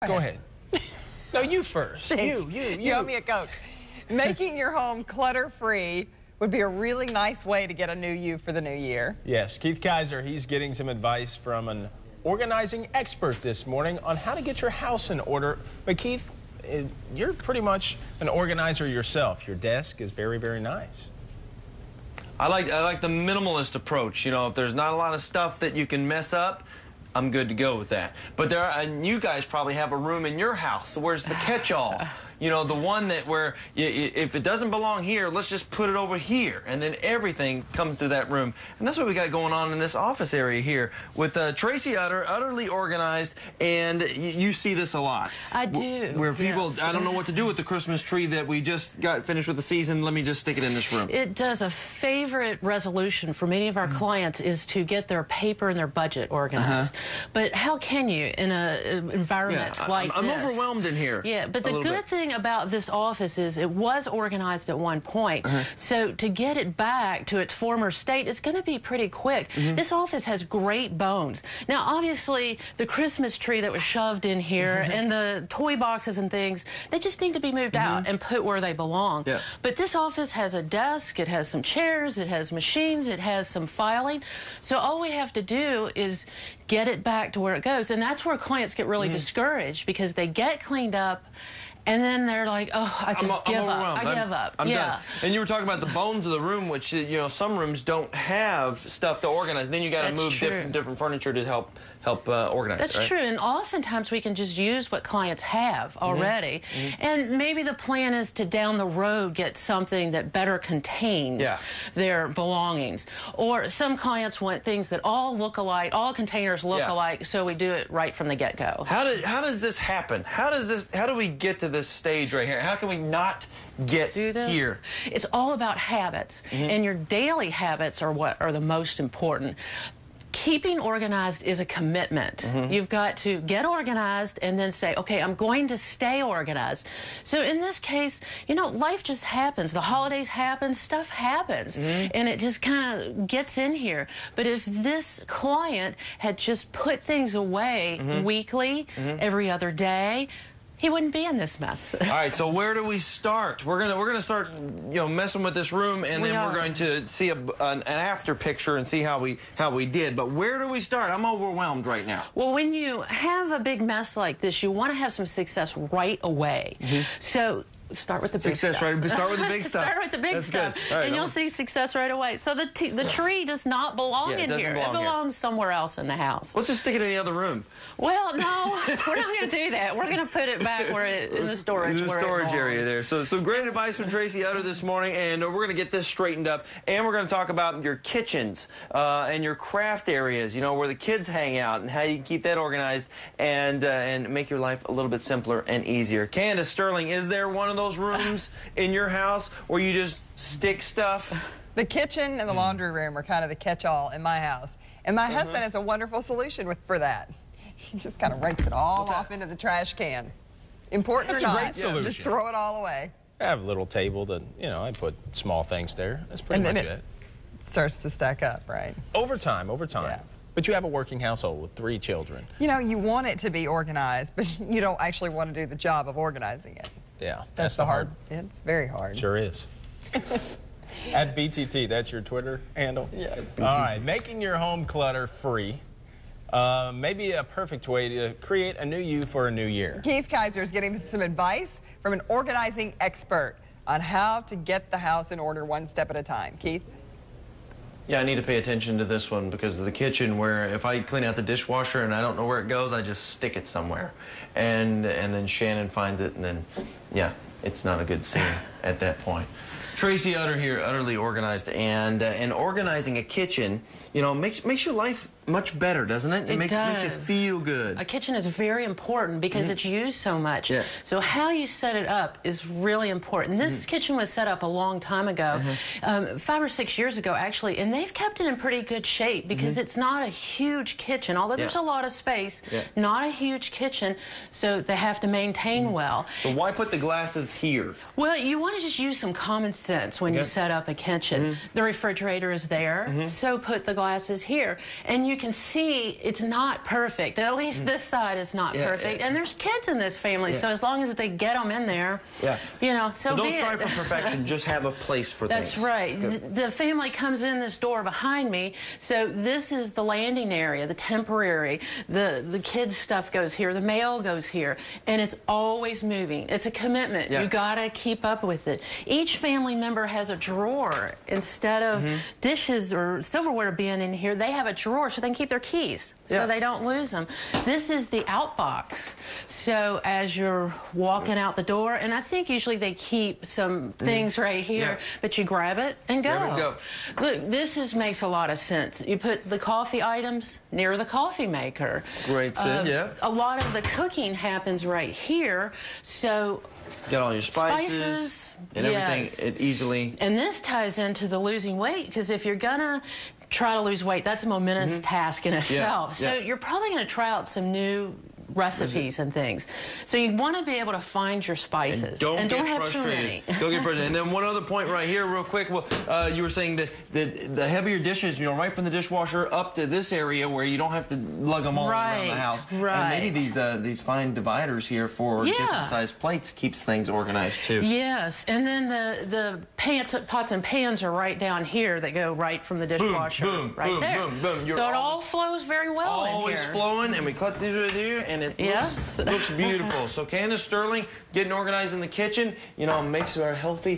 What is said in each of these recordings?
Go ahead. No, you first. Jinx, You. You owe me a Coke. Making your home clutter-free would be a really nice way to get a new you for the new year. Yes, Keith Kaiser, he's getting some advice from an organizing expert this morning on how to get your house in order. But Keith, you're pretty much an organizer yourself. Your desk is very, very nice. I like the minimalist approach. You know, if there's not a lot of stuff that you can mess up, I'm good to go with that. But and you guys probably have a room in your house where's the catch-all. You know, the one that where if it doesn't belong here, let's just put it over here, and then everything comes to that room. And that's what we got going on in this office area here with Tracy Utter, utterly organized, and you see this a lot. I do. Where people, yes. I don't know what to do with the Christmas tree that we just got finished with the season. Let me just stick it in this room. It does. A favorite resolution for many of our clients is to get their paper and their budget organized. But how can you in an environment like this? I'm overwhelmed in here. Yeah, but the good thing about this office is it was organized at one point. So to get it back to its former state is going to be pretty quick. This office has great bones. Now, obviously, the Christmas tree that was shoved in here and the toy boxes and things, they just need to be moved out and put where they belong. But this office has a desk, it has some chairs, it has machines, it has some filing. So all we have to do is get it back to where it goes. And that's where clients get really discouraged, because they get cleaned up and then they're like, oh, I just give up. I give up. I'm done. And you were talking about the bones of the room, which, you know, some rooms don't have stuff to organize. Then you got to move different furniture to help organize. That's true. And oftentimes we can just use what clients have already. And maybe the plan is to down the road get something that better contains their belongings. Or some clients want things that all look alike, all containers look alike, so we do it right from the get-go. How does this happen? How do we get to this stage right here? How can we not get here? It's all about habits, and your daily habits are what are the most important. Keeping organized is a commitment. You've got to get organized and then say, okay, I'm going to stay organized. So in this case, you know, life just happens. The holidays happen, stuff happens, and it just kind of gets in here. But if this client had just put things away weekly, every other day, he wouldn't be in this mess. All right, so where do we start? We're gonna start, you know, messing with this room, and then we're going to see an after picture and see how we did. But where do we start? I'm overwhelmed right now. Well, when you have a big mess like this, you want to have some success right away. So start with the big stuff. Start with the big stuff. Start with the big stuff, right, and you'll see success right away. So the tree does not belong in here. It belongs somewhere else in the house. Let's just stick it in the other room. Well, no, we're not going to do that. We're going to put it back where in the storage. In the storage area there. So some great advice from Tracy Utter this morning, and we're going to get this straightened up, and we're going to talk about your kitchens and your craft areas. You know, where the kids hang out, and how you can keep that organized and make your life a little bit simpler and easier. Candace Sterling, is there one of those rooms in your house where you just stick stuff? The kitchen and the laundry room are kind of the catch-all in my house. And my husband has a wonderful solution for that. He just kind of rakes it all off into the trash can. Important or not, That's a great solution. Just throw it all away. I have a little table that, you know, I put small things there. That's pretty much it. It starts to stack up, right? Over time. Yeah. But you have a working household with 3 children. You know, you want it to be organized, but you don't actually want to do the job of organizing it. Yeah, That's the hard. It's very hard. Sure is. At BTT, that's your Twitter handle? Yes. All right, making your home clutter-free. Maybe a perfect way to create a new you for a new year. Keith Kaiser is getting some advice from an organizing expert on how to get the house in order one step at a time. Keith? Yeah, I need to pay attention to this one because of the kitchen, where if I clean out the dishwasher and I don't know where it goes, I just stick it somewhere. And then Shannon finds it, and then, yeah, it's not a good scene at that point. Tracy Utter here, utterly organized, and organizing a kitchen, you know, makes your life much better, doesn't it? It makes you feel good. A kitchen is very important because it's used so much. Yeah. So how you set it up is really important. This kitchen was set up a long time ago, 5 or 6 years ago, actually, and they've kept it in pretty good shape because it's not a huge kitchen. Although there's a lot of space, not a huge kitchen, so they have to maintain well. So why put the glasses here? Well, you want to just use some common sense when you set up a kitchen. The refrigerator is there, so put the glasses here. And you you can see it's not perfect. At least this side is not perfect. And there's kids in this family, so as long as they get them in there, you know, so don't be strive it. for perfection, just have a place for things. That's right. The family comes in this door behind me, so this is the landing area, the temporary. The kids' stuff goes here, the mail goes here, and it's always moving. It's a commitment. You gotta keep up with it. Each family member has a drawer. Instead of dishes or silverware being in here, they have a drawer so they can keep their keys so they don't lose them. This is the outbox. So as you're walking out the door, and I think usually they keep some things right here, but you grab it and go. Grab it and go. Look, this makes a lot of sense. You put the coffee items near the coffee maker. Great sense, A lot of the cooking happens right here, so get all your spices and everything. It easily. And this ties into the losing weight, because if you're gonna try to lose weight, that's a momentous task in itself. So you're probably gonna try out some new recipes and things. So you want to be able to find your spices and don't have too many. Don't get frustrated. And then one other point right here, real quick. Well, you were saying that the heavier dishes, you know, right from the dishwasher up to this area where you don't have to lug them all around the house. And maybe these fine dividers here for different sized plates keeps things organized too. Yes, and then the pots and pans are right down here that go right from the dishwasher. Boom, boom, right boom, there. boom, boom. So it all flows very well in here. Always flowing, and we cut these right here, and it looks beautiful. So Candace Sterling getting organized in the kitchen, you know, makes our a healthy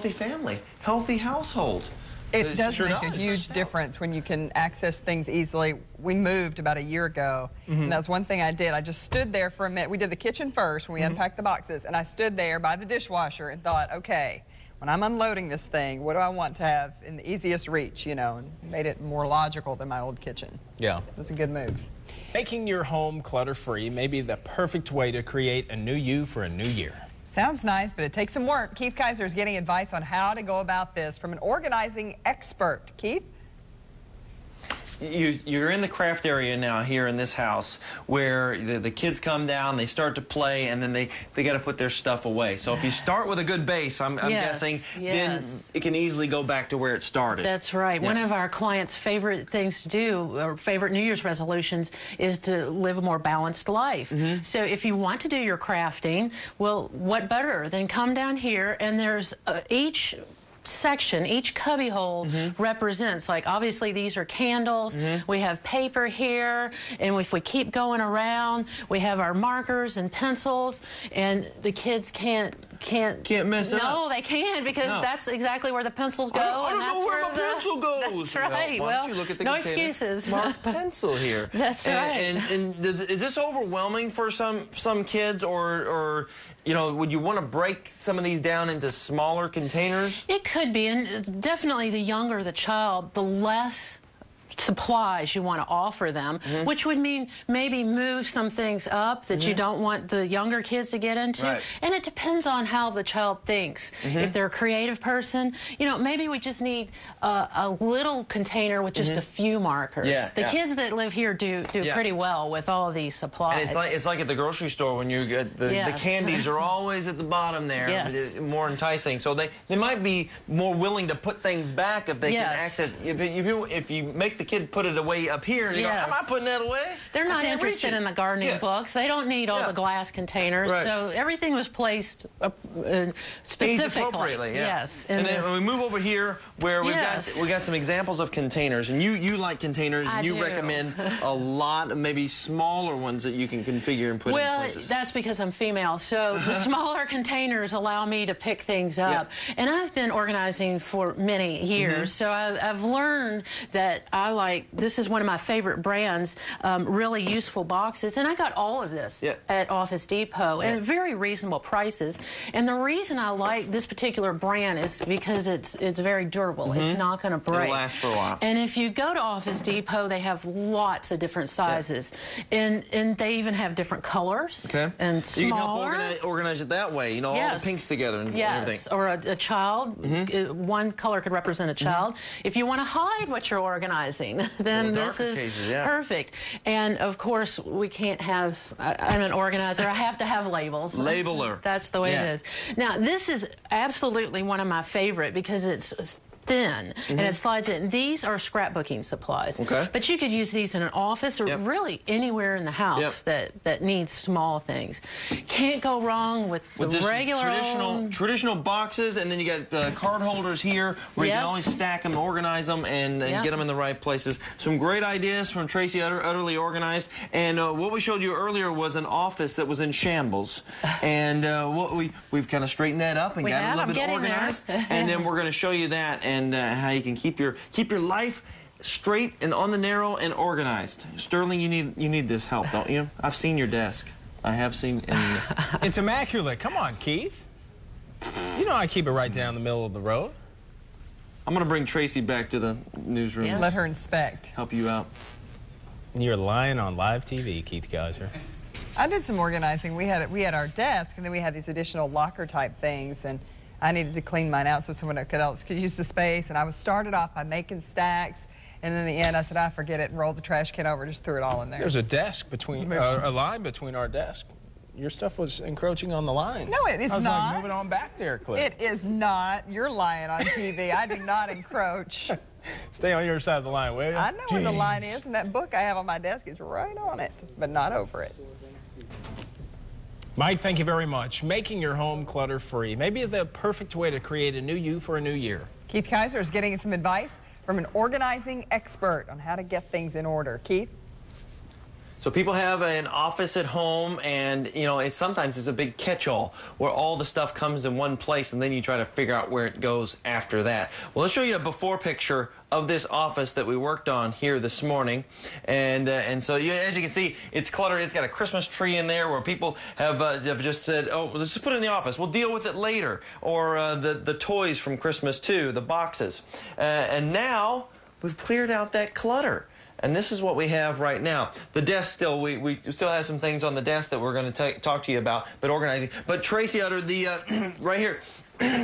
family, healthy household. It does make a huge difference when you can access things easily. We moved about a year ago, and that was one thing I did. I just stood there for a minute. We did the kitchen first when we unpacked the boxes, and I stood there by the dishwasher and thought, okay, when I'm unloading this thing, what do I want to have in the easiest reach, you know, and made it more logical than my old kitchen. Yeah. It was a good move. Making your home clutter-free may be the perfect way to create a new you for a new year. Sounds nice, but it takes some work. Keith Kaiser is getting advice on how to go about this from an organizing expert. Keith? You're in the craft area now here in this house where the kids come down, they start to play, and then they got to put their stuff away. So if you start with a good base, I'm guessing, then it can easily go back to where it started. That's right. One of our clients' favorite things to do, or favorite New Year's resolutions, is to live a more balanced life. So if you want to do your crafting, well, what better than come down here, and there's each section, each cubby hole represents, like, obviously these are candles, we have paper here, and if we keep going around, we have our markers and pencils, and the kids can't mess it up. No, they can't, because that's exactly where the pencils go. I don't know where my pencil goes. That's right. Why don't you look at the no container? excuses. Mark pencil here. That's right. And is this overwhelming for some kids, or you know, would you want to break some of these down into smaller containers? It could be, and definitely the younger the child, the less supplies you want to offer them, which would mean maybe move some things up that you don't want the younger kids to get into. And it depends on how the child thinks. If they're a creative person, you know, maybe we just need a little container with just a few markers. The kids that live here do pretty well with all of these supplies. And it's like at the grocery store when you get the candies are always at the bottom there, more enticing. So they might be more willing to put things back if they can access. If you make the kid put it away up here, and you go, I'm not putting that away. They're not interested in the gardening books. They don't need all the glass containers. So everything was placed specifically. Appropriately, Yes. And then when we move over here, where we got some examples of containers, and you like containers, and you recommend a lot of maybe smaller ones that you can configure and put in places. Well, that's because I'm female. So the smaller containers allow me to pick things up. And I've been organizing for many years, so I've learned that this is one of my favorite brands, really useful boxes, and I got all of this at Office Depot at very reasonable prices. And the reason I like this particular brand is because it's very durable. It's not going to break. It'll last for a while. And if you go to Office Depot, they have lots of different sizes, and they even have different colors. And smaller. You can help organize it that way. You know, all the pinks together and everything. Or a child. One color could represent a child. If you want to hide what you're organizing, then this is perfect. And of course, we can't have, I'm an organizer, I have to have labels. Labeler. That's the way it is. Now, this is absolutely one of my favorite because it's thin, and it slides in. These are scrapbooking supplies. Okay. But you could use these in an office or really anywhere in the house that needs small things. Can't go wrong with the regular traditional boxes, and then you got the card holders here where you can always stack them, organize them, and get them in the right places. Some great ideas from Tracy, utterly organized. And what we showed you earlier was an office that was in shambles, and we've kind of straightened that up and got it a little bit organized. And then we're going to show you that and how you can keep your life straight and on the narrow and organized. Sterling, you need this help, don't you? I've seen your desk. I have seen. It's immaculate. Come on, Keith. You know I keep it right down the middle of the road. I'm going to bring Tracy back to the newsroom. Yeah. Let her inspect. Help you out. You're lying on live TV, Keith Geyser. I did some organizing. We had our desk, and then we had these additional locker type things, and I needed to clean mine out so someone else could use the space. And I was started off by making stacks, and in the end I said, I forget it, and rolled the trash can over, just threw it all in there. There's a desk between a line between our desk. Your stuff was encroaching on the line. No, it is not. I was like, move it on back there, Cliff. It is not. You're lying on TV. I do not encroach. Stay on your side of the line, will you? I know where the line is, and that book I have on my desk is right on it, but not over it. Mike, thank you very much. Making your home clutter-free may be the perfect way to create a new you for a new year. Keith Geyser is getting some advice from an organizing expert on how to get things in order. Keith? So people have an office at home, and sometimes it's a big catch-all where all the stuff comes in one place, and then you try to figure out where it goes after that. Well, let's show you a before picture of this office that we worked on here this morning, and so as you can see, it's cluttered. It's got a Christmas tree in there where people have just said, "Oh, let's just put it in the office. We'll deal with it later." Or the toys from Christmas too, the boxes, and now we've cleared out that clutter. And this is what we have right now. The desk still, we still have some things on the desk that we're going to talk to you about, but organizing. But Tracy uttered the, right here,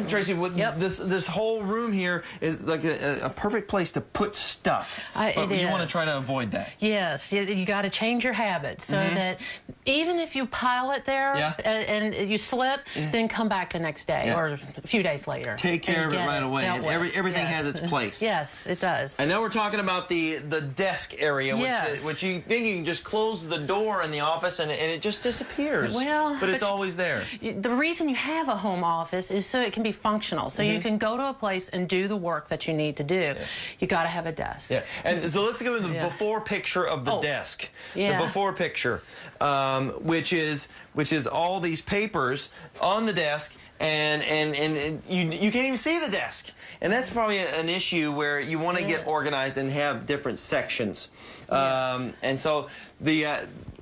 Tracy, this whole room here is like a perfect place to put stuff. But you want to try to avoid that. Yes, you got to change your habits so that even if you pile it there and you slip, then come back the next day or a few days later. Take care of it right away. And everything has its place. Yes, it does. I know we're talking about the desk area, which you think you can just close the door in the office and it just disappears. Well, but it's always there. The reason you have a home office is so it can be functional. So you can go to a place and do the work that you need to do. You got to have a desk. Yeah. And so let's go with the before picture of the desk. The before picture, which is all these papers on the desk, and you can't even see the desk. And that's probably an issue where you want to get organized and have different sections. And so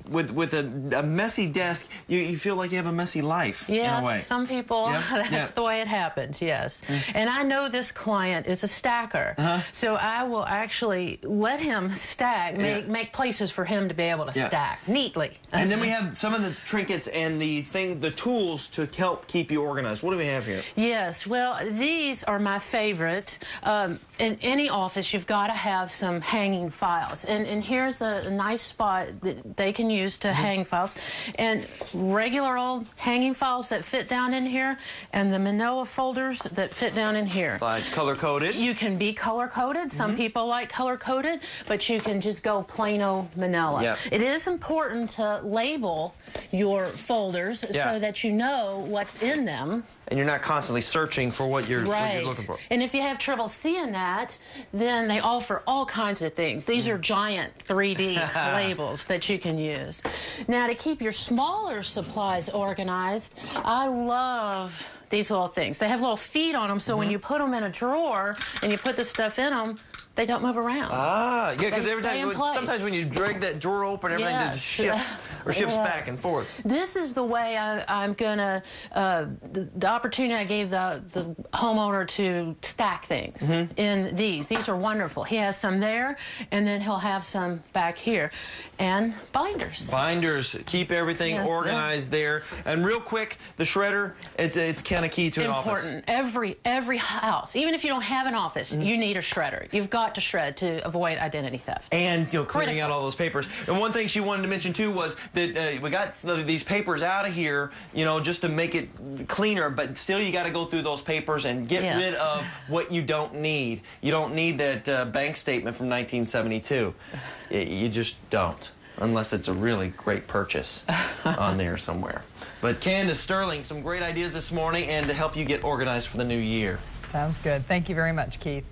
with a messy desk, you feel like you have a messy life in a way. Some people, that's the way it happens, yes. And I know this client is a stacker, so I will actually let him stack, make places for him to be able to stack neatly. And then we have some of the trinkets and the tools to help keep you organized. What do we have here? Yes, well, these are my favorite. In any office, you've got to have some hanging files. And here's a nice spot that they can use to hang files. And regular old hanging files that fit down in here, and the Manila folders that fit down in here. Slide color-coded. You can be color-coded. Some people like color-coded, but you can just go plain-old Manila. Yep. It is important to label your folders so that you know what's in them. And you're not constantly searching for what you're looking for. And if you have trouble seeing that, then they offer all kinds of things. These are giant 3D labels that you can use. Now, to keep your smaller supplies organized, I love these little things. They have little feet on them, so when you put them in a drawer and you put the stuff in them, they don't move around. Ah, yeah, because every time, sometimes when you drag that drawer open, everything just shifts or shifts back and forth. This is the way I'm gonna, the opportunity I gave the homeowner to stack things in these. These are wonderful. He has some there, and then he'll have some back here. And binders. Binders, keep everything organized there. And real quick, the shredder, it's kind of key to an office. Important. Every house, even if you don't have an office, you need a shredder. You've got lot to shred to avoid identity theft. And clearing out all those papers. And one thing she wanted to mention too was that we got these papers out of here, just to make it cleaner, but still you got to go through those papers and get rid of what you don't need. You don't need that bank statement from 1972. You just don't, unless it's a really great purchase on there somewhere. But Candace Sterling, some great ideas this morning and to help you get organized for the new year. Sounds good. Thank you very much, Keith.